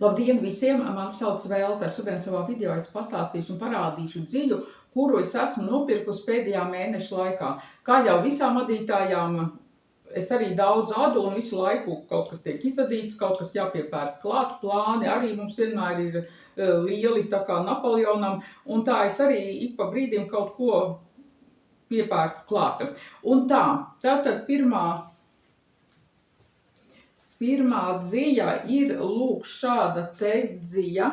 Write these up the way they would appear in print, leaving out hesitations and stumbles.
Labdien visiem! Mani sauc Velta. Šodien savā video es pastāstīšu un parādīšu dziju, kuru es esmu nopirkusi pēdējā mēneša laikā. Kā jau visām adītājām, es arī daudz adu un visu laiku kaut kas tiek izadīts, kaut kas jāpiepērk klāt, plāni arī mums vienmēr ir lieli, tā kā Napoleonam, un tā es arī ik pa brīdim kaut ko piepērku klāta. Un tātad Pirmā dzija ir lūk šāda te dzija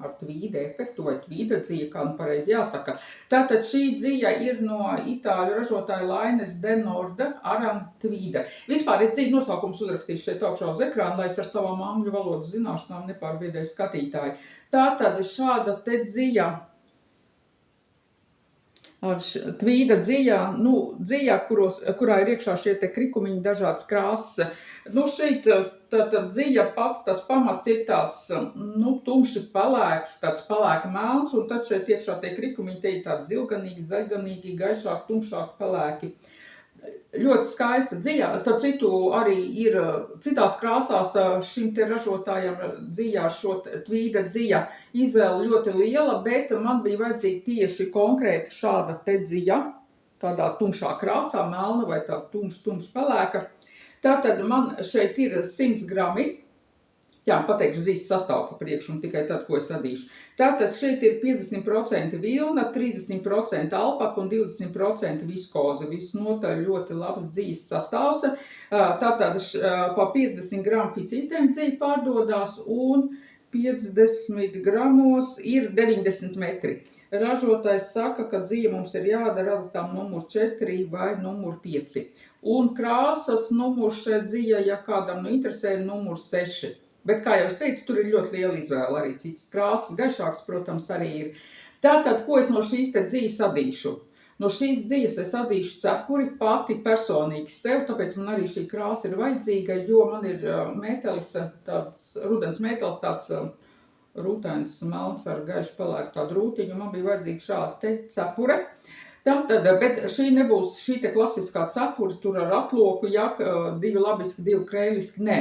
ar tvīda efektu vai tvīda dzija, kā nu pareizi jāsaka. Tātad šī dzija ir no itāļu ražotāja Laines de Norda Aran tvīda. Vispār es dziju nosaukums uzrakstīšu šeit augšā uz ekrāna, lai es ar savām angļu valodas zināšanām nepārbiedēju skatītāju. Tātad šāda te dzija ar tvīda dzijā, kurā ir iekšā šie te krikumiņi dažādas krāsas. Šeit tātad dzija pats, tas pamats ir tāds, tumši pelēks, tāds pelēka melns, un tad šeit iekšā tie krikumiņi, te ir tādi zilganīgi, zaļganīgi, gaišāk, tumšāk pelēki. Ļoti skaista dzija, starp citu arī ir citās krāsās šim te ražotājam dzijā šo tvīda dzija izvēle ļoti liela, bet man bija vajadzīga tieši konkrēti šāda te dzija, tādā tumšā krāsā, melna vai tā tumš pelēka. Tātad man šeit ir 100 grami, pateikšu dzīs sastāvu pa priekšu un tikai tad, ko es adīšu. Tātad šeit ir 50% vilna, 30% alpaka un 20% viskoze. Visnotaļ ļoti labs dzīs sastāvs. Tātad pa 50 gramu ficītēm dzija pārdodās un 50 gramos ir 90 metri. Ražotājs saka, ka dzija mums ir jādara adatām numur 4 vai numur 5. Un krāsas numurs šai dzijai, ja kādam interesē, ir numur 6. Bet, kā jau es teicu, tur ir ļoti liela izvēle, arī citas krāsas, gaišākas, protams, arī ir. Tātad, ko es no šīs te dzijas adīšu? No šīs dzijas es adīšu cepuri pati personīgi sev, tāpēc man arī šī krāsa ir vajadzīga, jo man ir mētelis, tāds rudens mētelis, tāds rūtains, melns ar gaišu pelēku tādu rūtiņu, man bija vajadzīga šāda te cepure. Tātad, bet šī nebūs šī te klasiskā cepura, tur ar atloku, divi labiski, divi krēliski, nē.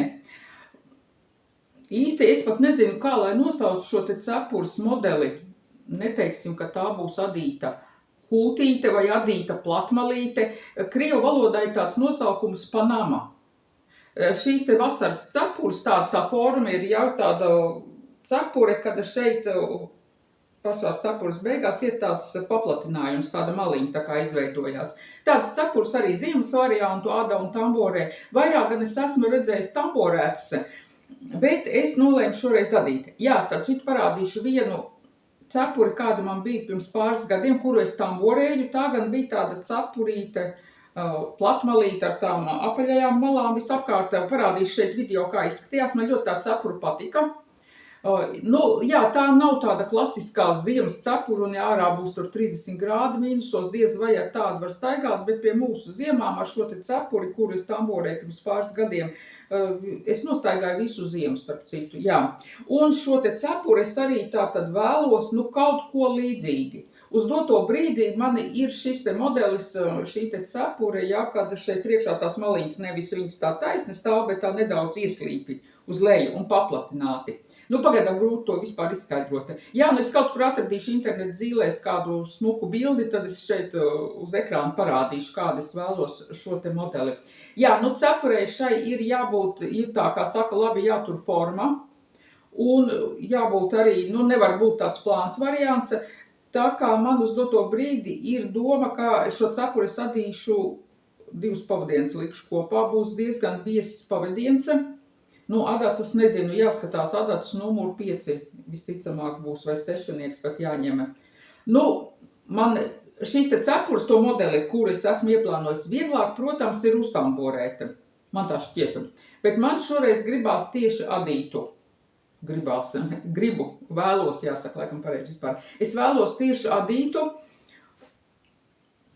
Īsti es pat nezinu, kā lai nosauc šo te cepures modeli. Neteiksim, ka tā būs adīta hultīte vai adīta platmalīte. Krievu valodā ir tāds nosaukums Panama. Šīs te vasaras cepures, tā forma ir jau tāda cepure, kad šeit pašās cepures beigās ir tāds paplatinājums, tāda maliņa tā kā izveidojās. Tādas cepures arī ziemas variantu ada un tamborē. Vairāk gan es esmu redzējis tamborētas, bet es nolēmu šoreiz adīt. Starp citu parādīšu vienu cepuri, kāda man bija pirms pāris gadiem, kuru es tamborēju. Tā gan bija tāda cepurīte, platmalīte ar tām apaļajām malām visapkārt. Parādīšu šeit video, kā izskatījās. Man ļoti tā cepura patika. Tā nav tāda klasiskā ziemas cepura, un ārā būs tur 30 grādi mīnusos, diez vai ar tādu var staigāt, bet pie mūsu ziemām ar šo te cepuri, kuru es tamborēju pirms pāris gadiem, es nostaigāju visu ziemu, starp citu, Un šo te cepuri es arī tātad vēlos, kaut ko līdzīgi. Uz doto brīdī man ir šis te modelis, šī te cepure, kad šeit priekšā tās maliņas nevis viņas tā taisni stāv, bet tā nedaudz ieslīpi uz leju un paplatināti. Pagaidām grūti to vispār izskaidrot. Es kaut kur atradīšu internetu zīlēs kādu smuku bildi, tad es šeit uz ekrāna parādīšu, kādu es vēlos šo te modeli. Cepurei šai ir jābūt, tā kā saka, labi jātur forma, un jābūt arī, nevar būt tāds plāns variants. Tā kā man uz doto brīdi ir doma, ka šo cepuri es adīšu 2 pavadienas likšu kopā, būs diezgan biezs pavadiens. Adatas nezinu, jāskatās adatas numuru 5, visticamāk būs, vai 6, pat jāņem. Man šīs te cepures, to modeli, kuru es esmu ieplānojis vieglāk, protams, ir uztamborēta. Man tā šķiet. Bet man šoreiz gribās tieši adītu. Vēlos, jāsaka, laikam pareizi vispār. Es vēlos tieši adītu.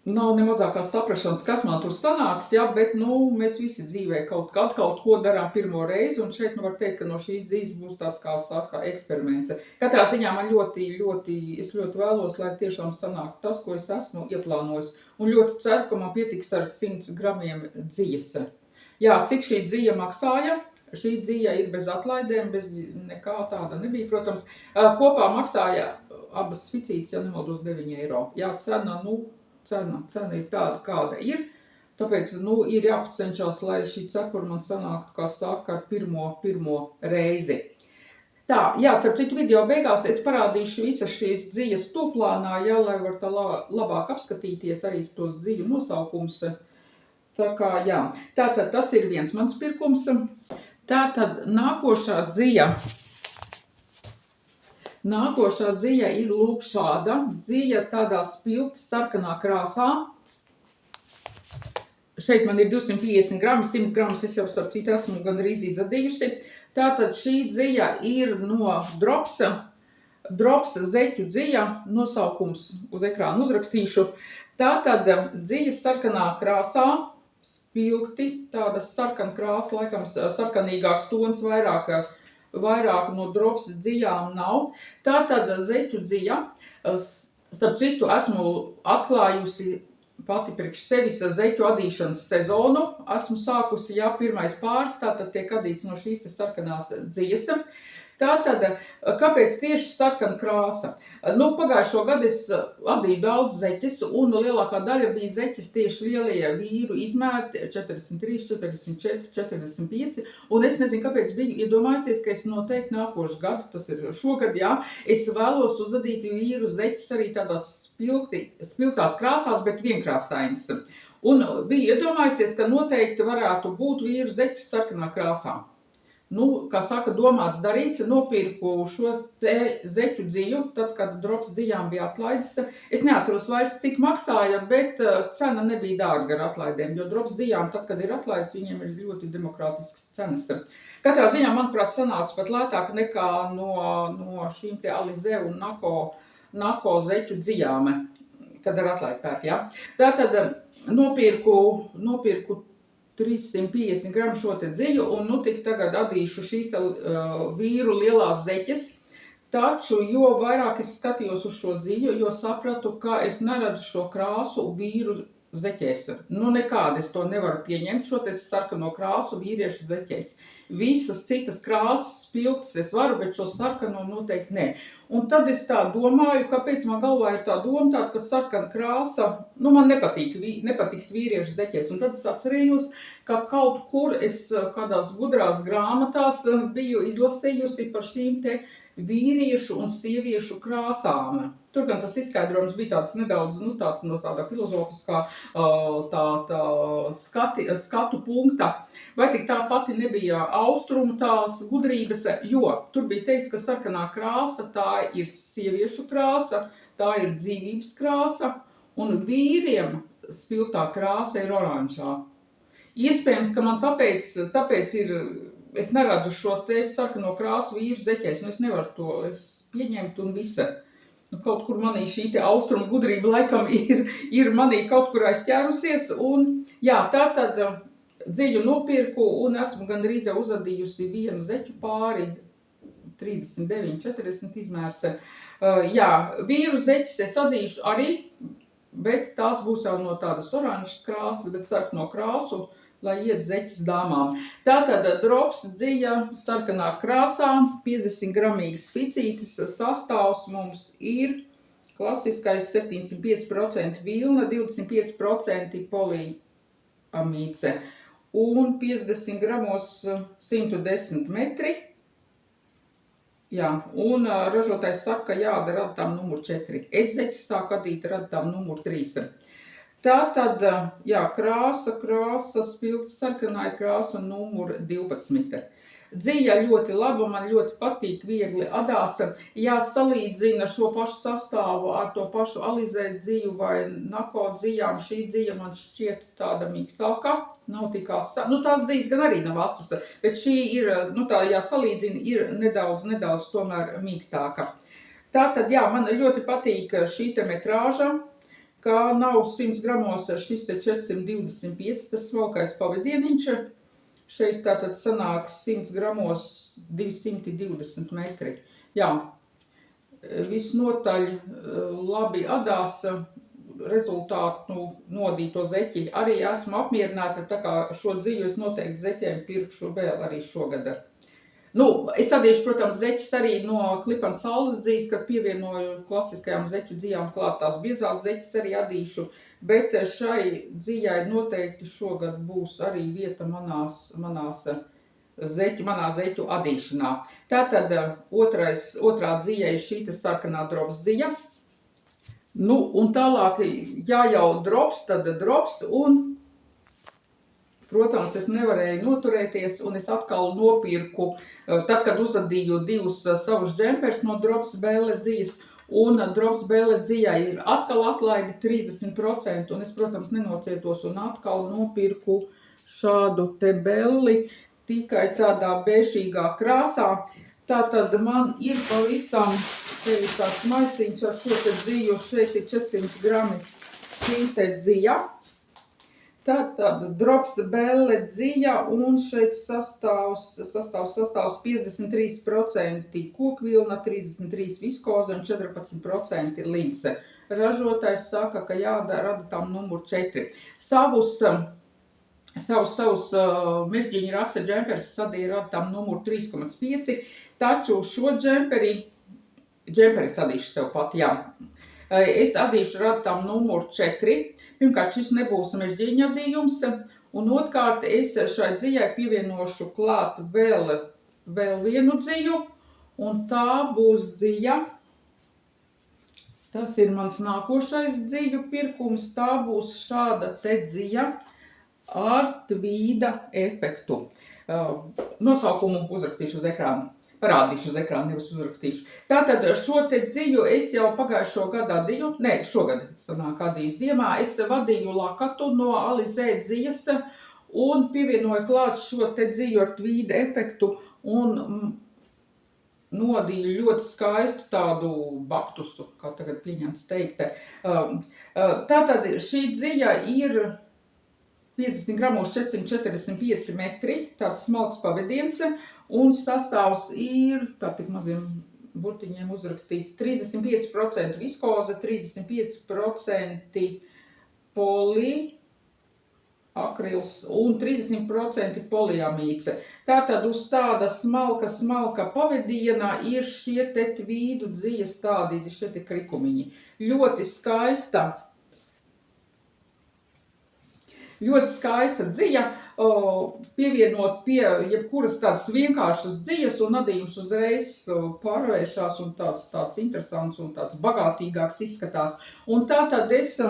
Nav ne mazākās saprašanas, kas man tur sanāks, bet mēs visi dzīvē kaut ko darām pirmo reizi, un šeit var teikt, ka no šīs dzīves būs tāds, kā saka, eksperiments. Katrā ziņā man es ļoti vēlos, lai tiešām sanāk tas, ko es esmu ieplānojis, un ļoti ceru, ka man pietiks ar 100 gramiem dzijas. Cik šī dzija maksāja? šī dzija ir bez atlaidēm, bez nekā tāda nebija, protams. Kopā maksāja abas ficītes, ja nemaldos, 9 eiro. Jā, cena ir tāda, kāda ir. Tāpēc, ir jāpacenšās, lai šī cepura man sanāktu, kā saka, ar pirmo reizi. Tā, jā, starp citu video beigās es parādīšu visas šīs dzijas tūplānā, jā, lai var tā labāk apskatīties arī tos dziju nosaukums. Tā kā, jā. Tātad tas ir viens mans pirkums. Tātad nākošā dzija ir lūk šāda. Dzija tādā spilgti sarkanā krāsā. Šeit man ir 250 grami, 100 gramus es jau starp citu esmu gandrīz izadījusi. Tātad šī dzija ir no Dropsa zeķu dzija, nosaukums uz ekrāna uzrakstīšu. Tātad dzijas sarkanā krāsā, spilgti, tādas sarkana krāsa, laikam sarkanīgāks tons, vairāk no Dropsa dzijām nav. Tātad zeķu dzija, starp citu esmu atklājusi pati priekš sevis zeķu adīšanas sezonu. Esmu sākusi, jā, pirmais pāris, tātad tiek adīts no šīs sarkanās dzijas. Tātad, kāpēc tieši sarkana krāsa? Pagājušo gadu es adīju daudz zeķes, un lielākā daļa bija zeķes tieši lielie vīru izmēri, 43, 44, 45, un es nezinu, kāpēc biju iedomājusies, ka es noteikti nākošu gadu, tas ir šogad, jā, es vēlos uzadīt vīru zeķes arī tādās spilgtās krāsās, bet vienkrāsainas. Un biju iedomājusies, ka noteikti varētu būt vīru zeķes sarkanā krāsā. Kā saka, domāts darīts, nopirku šo te zeķu dziju, tad, kad Drops dzijām bija atlaides. Es neatceros vairs, cik maksāja, bet cena nebija dārga ar atlaidēm, jo Drops dzijām, tad, kad ir atlaides, viņiem ir ļoti demokrātiskas cenas. Katrā ziņā, manuprāt, sanāca pat lētāk nekā no šīm te Alizē un Nako zeķu dzijām, kad ar atlaidi pērk, jā. Tātad nopirku 350 gramu šo te dziju, un tik tagad adīšu šīs vīru lielās zeķes. Taču, jo vairāk es skatījos uz šo dziju, jo sapratu, ka es neredzu šo krāsu vīru zeķēs. Nekādi es to nevaru pieņemt, šo te sarkano krāsu vīriešu zeķēs. Visas citas krāsas spilgtas es varu, bet šo sarkano noteikti nē. Un tad es tā domāju, kāpēc man galvā ir tā doma tāda, ka sarkana krāsa, man nepatiks vīriešu zeķēs. Un tad es atcerējos, ka kaut kur es kādās gudrās grāmatās biju izlasījusi par šīm te vīriešu un sieviešu krāsām. Tur gan tas izskaidrojums bija tāds nedaudz, tāds no tādā filozofiskā skatu punkta. Vai tik tā pati nebija austrumu tās gudrības, jo tur bija teiks, ka sarkanā krāsa tā ir sieviešu krāsa, tā ir dzīvības krāsa, un vīriem spilgtā krāsa ir oranžā. Iespējams, ka man tāpēc ir, es neredzu šo te sarkano krāsu vīru zeķēs, es nevaru to pieņemt un visa. Kaut kur manī šī te austrumu gudrība laikam ir manī kaut kur aizķērusies, un jā, tātad dziju nopirku un esmu gandrīz jau uzadījusi vienu zeķu pāri, 39, 40 izmērs. Jā, vīru zeķes es adīšu arī, bet tās būs jau no tādas oranžas krāsas, bet sarkano krāsu, lai iet zeķes dāmām. Tātad Drops dzija sarkanā krāsā, 50 gramīgas ficītes, sastāvs mums ir klasiskais 75% vilna, 25% poliamīce. Un 50 gramos 110 metri. Jā, un ražotājs saka, ka jādara radtām numur 4. Es zeķes sāku adīt radtām numur 3. Tātad, jā, krāsa, spilgta sarkanā ir krāsa numur 12. Dzija ļoti laba, man ļoti patīk, viegli adās. Ja salīdzina šo pašu sastāvu ar to pašu Alizē dziju vai Nako dzijām, šī dzija man šķiet tāda mīkstākā. Nav tikās, tās dzijas gan arī nav asas, bet šī ir, tā, ja salīdzina, ir nedaudz tomēr mīkstāka. Tātad, jā, man ļoti patīk šī te metrāža, ka nav 100 gramos šis te 425, tas smalkais pavadieniņš. Šeit tātad sanāks 100 gramos 220 metri. Jā, visnotaļ labi adās, rezultātu nodīto zeķi. Arī esmu apmierināta, tā kā šo dzīvi es noteikti zeķiem pirkšu vēl arī šogad. Es adīšu, protams, zeķis arī no Klipana saules dzīves, kad pievienoju klasiskajām zeķu dzīvām klāt tās biezās zeķis arī adīšu, bet šai dzīvai noteikti šogad būs arī vieta manā zeķu adīšanā. Tātad otrā dzīve ir šī sarkanā drops dzīve. Un tālāk, ja jau drops, tad drops un, protams, es nevarēju noturēties un es atkal nopirku, tad, kad uzadīju divus savus džempers no Drops Belle dzīves, un Drops Belle dzīvē ir atkal atlaidi 30%, un es, protams, nenocietos un atkal nopirku šādu te belli, tikai tādā bēšīgā krāsā. Tātad man ir pavisam tāds maisiņš ar šo te dzīvu, šeit ir 400 grami šī te dzīva. Tātad Drops Belle dzīva un šeit sastāvs 53% kokvilna, 33% viskoza un 14% lince. Ražotājs saka, ka jārada tam numur 4. Savus mežģīņu raksta džempers sadīja rada tam numuru 3,5, taču šo džemperi sadīšu sev pat, jā. Es adīšu rada tam numuru 4. Pirmkārt, šis nebūs mežģīņa adījums, un otrkārt, es šai dzīvai pievienošu klāt vēl vienu dzīvu, un tā būs dzīva. Tas ir mans nākošais dzīvu pirkums, tā būs šāda te dzīva ar tvīda efektu. Nosaukumu uzrakstīšu uz ekrānu. Parādīšu uz ekrānu, nevis uzrakstīšu. Tātad šo te dzīvu es jau pagājušo gadu adīju, šogad sanāk adīju ziemā, es vadīju lakatu no Alizē dzīves un pievienoju klāt šo te dzīvu ar tvīda efektu un nodīju ļoti skaistu tādu baktusu, kā tagad pieņemts teikt. Tātad šī dzīva ir 50 gramos 445 metri, tāds smalks pavadiens, un sastāvs ir, tā tik maziem burtiņiem uzrakstīts, 35% viskoza, 35% poliakrils un 30% poliamīce. Tātad uz tāda smalka pavadiena ir šie te tvīdu dzīves tādi, šie te krikumiņi. Ļoti skaista dzīva, pievienot pie jebkuras tādas vienkāršas dzīves un adījums uzreiz pārvēršās un tāds interesants un tāds bagātīgāks izskatās. Un tātad es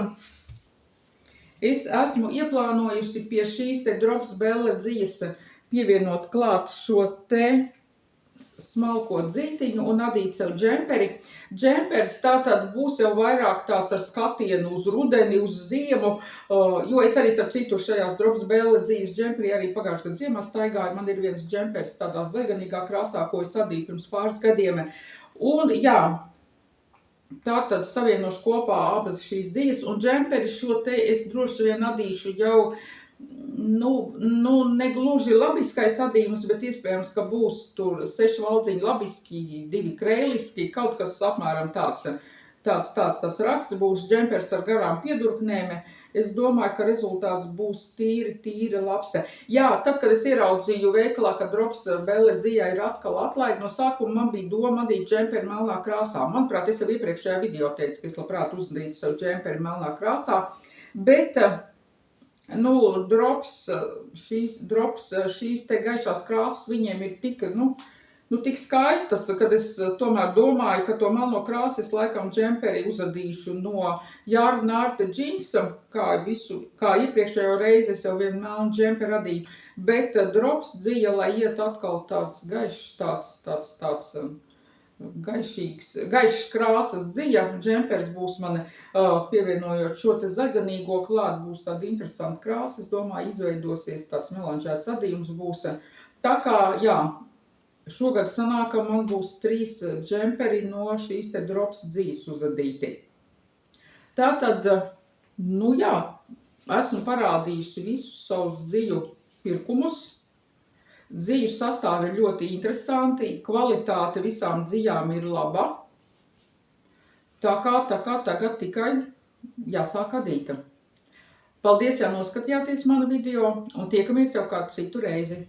esmu ieplānojusi pie šīs te Drops Belle dzīves pievienot klāt šo te smalko dzītiņu un adīt sev džemperi. Džempers tātad būs jau vairāk tāds ar skatienu uz rudeni, uz ziemu, jo es arī starp citu šajās Drops Belle dzīves džemperi arī pagājušajā gadā ziemā staigāju. Man ir viens džempers tādā zaļganīgā krāsā, ko es adīju pirms pāris gadiem. Un jā, tātad savienošu kopā abas šīs dzīves un džemperi šo te es droši vien adīšu jau negluži labiskais adījums, bet iespējams, ka būs tur 6 valdziņi labiski, 2 krēliski, kaut kas apmēram tāds tas raksts, būs džempers ar garām piedurknēm. Es domāju, ka rezultāts būs tīri labs. Jā, tad, kad es ieraudzīju veikalā, ka Drops Belle dzīvē ir atkal atlaidi, no sākuma man bija doma adīt džemperi melnā krāsā. Manuprāt, es jau iepriekšējā video teicu, ka es labprāt uzdītu sev džemperi melnā krāsā, bet šīs te gaišās krāsas viņiem ir tik skaistas, kad es tomēr domāju, ka to melno krāsu es laikam džemperi uzadīšu no Jārnārta džinsa, kā iepriekšējo reizi es jau vienu melnu džemperi adīju, bet Drops dzīve, lai iet atkal tāds gaišs, tāds gaišs krāsas dzīve, džempers būs man pievienojot šo te zaļganīgo klāt, būs tāda interesanta krāsa, es domāju, izveidosies tāds melanžēts adījums būs. Tā kā, jā, šogad sanāk, ka man būs 3 džemperi no šīs te Drops dzīves uzadīti. Tātad, jā, esmu parādījusi visus savus dzīvu pirkumus. Dzīvu sastāvi ir ļoti interesanti, kvalitāte visām dzīvām ir laba. Tā kā tagad tikai jāsāk adīta. Paldies, ja noskatījāties manu video, un tiekamies jau kādu citu reizi.